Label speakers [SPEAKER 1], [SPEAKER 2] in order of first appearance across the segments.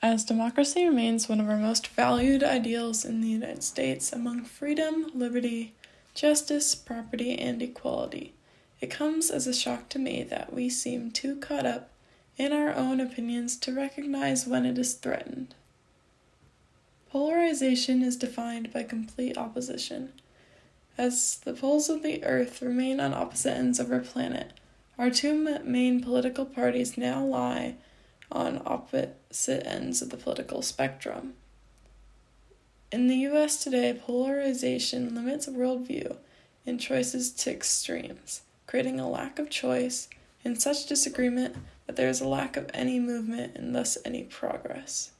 [SPEAKER 1] As democracy remains one of our most valued ideals in the United States among freedom, liberty, justice, property, and equality, it comes as a shock to me that we seem too caught up in our own opinions to recognize when it is threatened. Polarization is defined by complete opposition. As the poles of the Earth remain on opposite ends of our planet, our two main political parties now lie on opposite ends of the political spectrum. In the U.S. today, polarization limits worldview and choices to extremes, creating a lack of choice and such disagreement that there is a lack of any movement and thus any progress.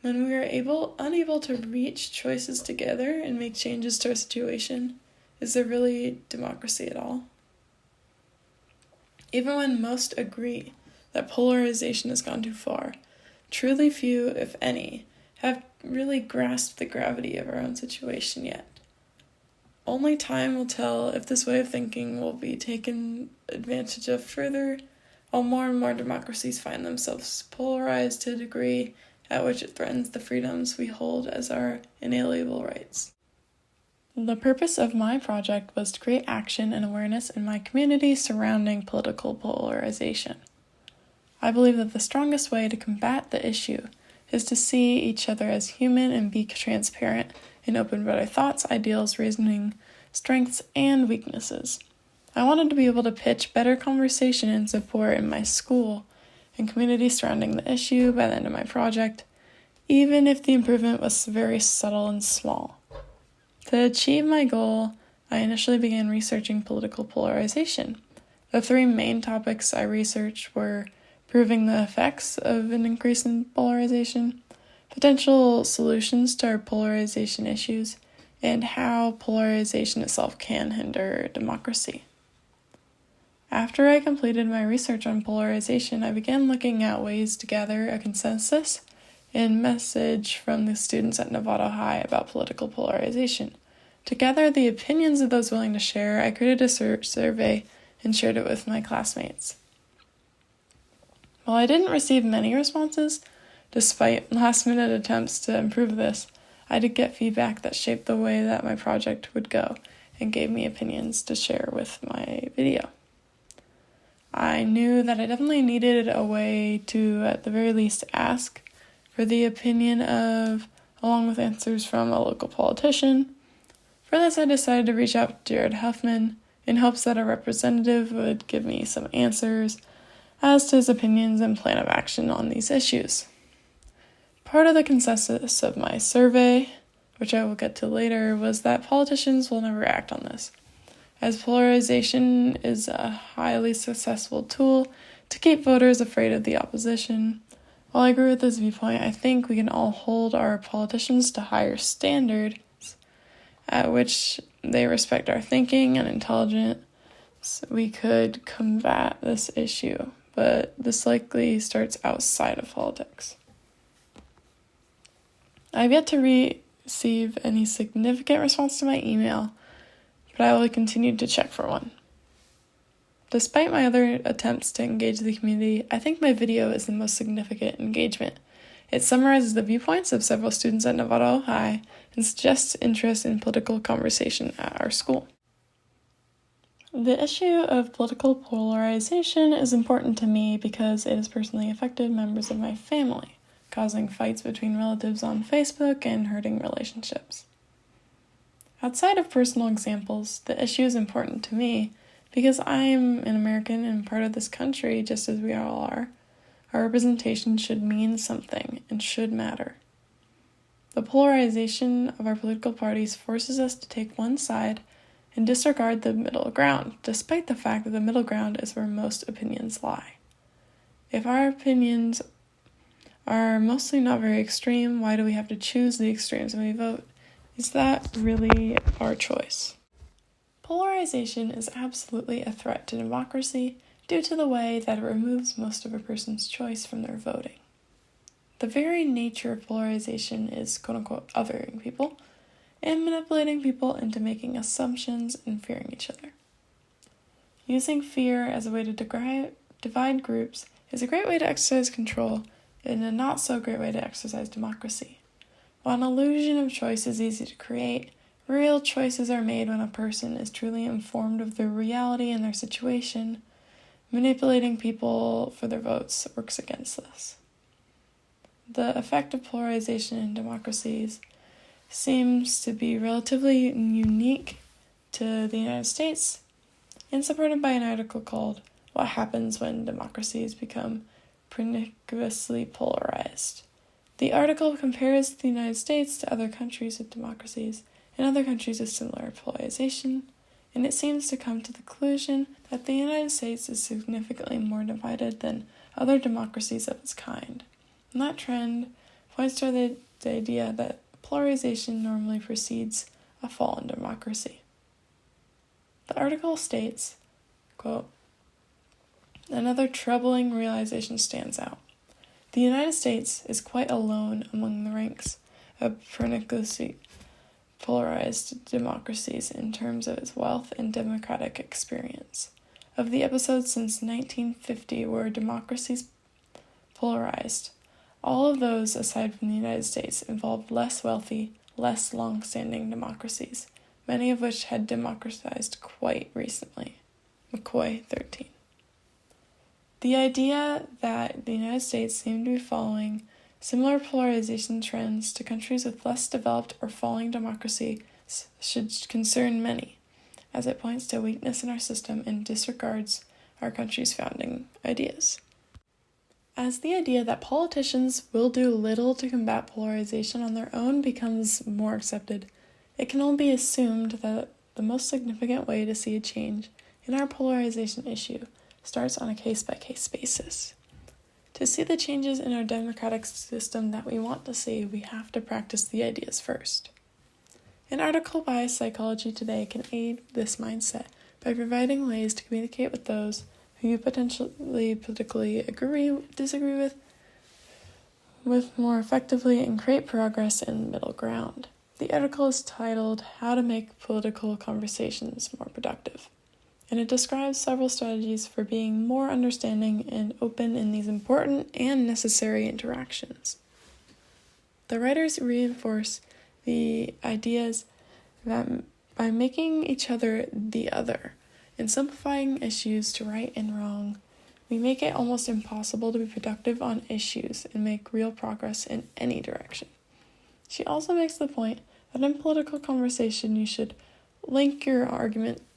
[SPEAKER 1] When we are unable to reach choices together and make changes to our situation, is there really democracy at all? Even when most agree that polarization has gone too far, truly few, if any, have really grasped the gravity of our own situation yet. Only time will tell if this way of thinking will be taken advantage of further, while more and more democracies find themselves polarized to a degree at which it threatens the freedoms we hold as our inalienable rights. The purpose of my project was to create action and awareness in my community surrounding political polarization. I believe that the strongest way to combat the issue is to see each other as human and be transparent and open about our thoughts, ideals, reasoning, strengths, and weaknesses. I wanted to be able to pitch better conversation and support in my school and community surrounding the issue by the end of my project, even if the improvement was very subtle and small. To achieve my goal, I initially began researching political polarization. The three main topics I researched were proving the effects of an increase in polarization, potential solutions to our polarization issues, and how polarization itself can hinder democracy. After I completed my research on polarization, I began looking at ways to gather a consensus and message from the students at Novato High about political polarization. To gather the opinions of those willing to share, I created a survey and shared it with my classmates. While I didn't receive many responses, despite last-minute attempts to improve this, I did get feedback that shaped the way that my project would go and gave me opinions to share with my video. I knew that I definitely needed a way to, at the very least, ask for the opinion of, along with answers from a local politician. For this, I decided to reach out to Jared Huffman in hopes that a representative would give me some answers as to his opinions and plan of action on these issues. Part of the consensus of my survey, which I will get to later, was that politicians will never act on this, as polarization is a highly successful tool to keep voters afraid of the opposition. While I agree with this viewpoint, I think we can all hold our politicians to higher standards at which they respect our thinking and intelligence. We could combat this issue, but this likely starts outside of politics. I've yet to receive any significant response to my email, but I will continue to check for one. Despite my other attempts to engage the community, I think my video is the most significant engagement. It summarizes the viewpoints of several students at Novato High and suggests interest in political conversation at our school. The issue of political polarization is important to me because it has personally affected members of my family, causing fights between relatives on Facebook and hurting relationships. Outside of personal examples, the issue is important to me because I'm an American and part of this country just as we all are. Our representation should mean something and should matter. The polarization of our political parties forces us to take one side and disregard the middle ground, despite the fact that the middle ground is where most opinions lie. If our opinions are mostly not very extreme, why do we have to choose the extremes when we vote? Is that really our choice? Polarization is absolutely a threat to democracy due to the way that it removes most of a person's choice from their voting. The very nature of polarization is quote-unquote othering people and manipulating people into making assumptions and fearing each other. Using fear as a way to divide groups is a great way to exercise control in a not-so-great way to exercise democracy. While an illusion of choice is easy to create, real choices are made when a person is truly informed of their reality and their situation. Manipulating people for their votes works against this. The effect of polarization in democracies seems to be relatively unique to the United States and supported by an article called "What Happens When Democracies Become Perniciously Polarized." The article compares the United States to other countries with democracies and other countries with similar polarization, and it seems to come to the conclusion that the United States is significantly more divided than other democracies of its kind. And that trend points to the idea that polarization normally precedes a fall in democracy. The article states, quote, "Another troubling realization stands out. The United States is quite alone among the ranks of perniciously polarized democracies in terms of its wealth and democratic experience. Of the episodes since 1950 where democracies polarized, all of those, aside from the United States, involved less wealthy, less long-standing democracies, many of which had democratized quite recently." McCoy, 13. The idea that the United States seemed to be following similar polarization trends to countries with less developed or falling democracy should concern many, as it points to a weakness in our system and disregards our country's founding ideas. As the idea that politicians will do little to combat polarization on their own becomes more accepted, it can only be assumed that the most significant way to see a change in our polarization issue starts on a case-by-case basis. To see the changes in our democratic system that we want to see, we have to practice the ideas first. An article by Psychology Today can aid this mindset by providing ways to communicate with those who you potentially politically disagree with more effectively and create progress in middle ground. The article is titled "How to Make Political Conversations More Productive," and it describes several strategies for being more understanding and open in these important and necessary interactions. The writers reinforce the ideas that by making each other the other and simplifying issues to right and wrong, we make it almost impossible to be productive on issues and make real progress in any direction. She also makes the point that in political conversation you should link your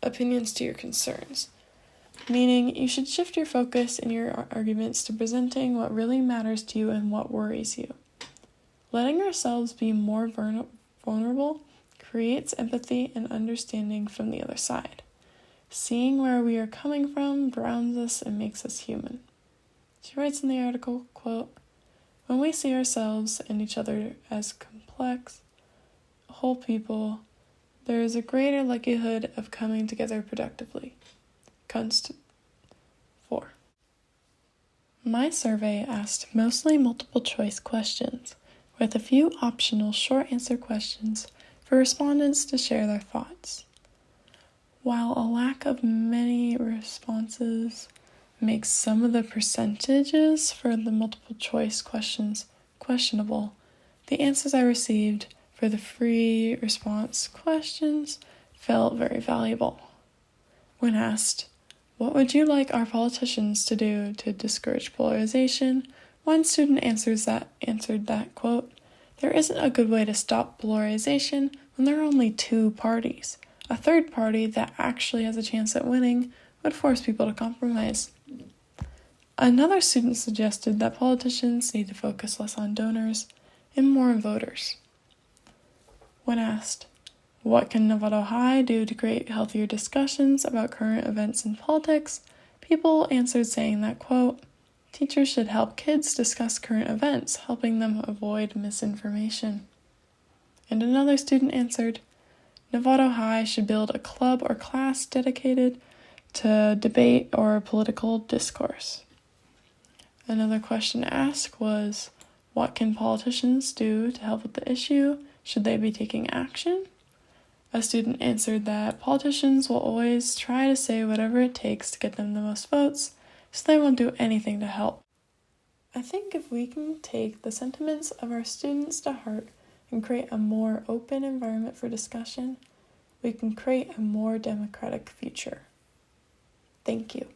[SPEAKER 1] opinions to your concerns, meaning you should shift your focus in your arguments to presenting what really matters to you and what worries you. Letting ourselves be more vulnerable creates empathy and understanding from the other side. Seeing where we are coming from grounds us and makes us human. She writes in the article, quote, "When we see ourselves and each other as complex, whole people, there is a greater likelihood of coming together productively." Kunst 4. My survey asked mostly multiple choice questions, with a few optional short answer questions for respondents to share their thoughts. While a lack of many responses makes some of the percentages for the multiple choice questions questionable, the answers I received for the free response questions felt very valuable. When asked, "What would you like our politicians to do to discourage polarization?" one student answered that, quote, "There isn't a good way to stop polarization when there are only two parties. A third party that actually has a chance at winning would force people to compromise." Another student suggested that politicians need to focus less on donors and more on voters. When asked, "What can Novato High do to create healthier discussions about current events in politics?" people answered saying that, quote, "Teachers should help kids discuss current events, helping them avoid misinformation." And another student answered, "Novato High should build a club or class dedicated to debate or political discourse." Another question asked was, "What can politicians do to help with the issue? Should they be taking action?" A student answered that politicians will always try to say whatever it takes to get them the most votes, so they won't do anything to help. I think if we can take the sentiments of our students to heart and create a more open environment for discussion, we can create a more democratic future. Thank you.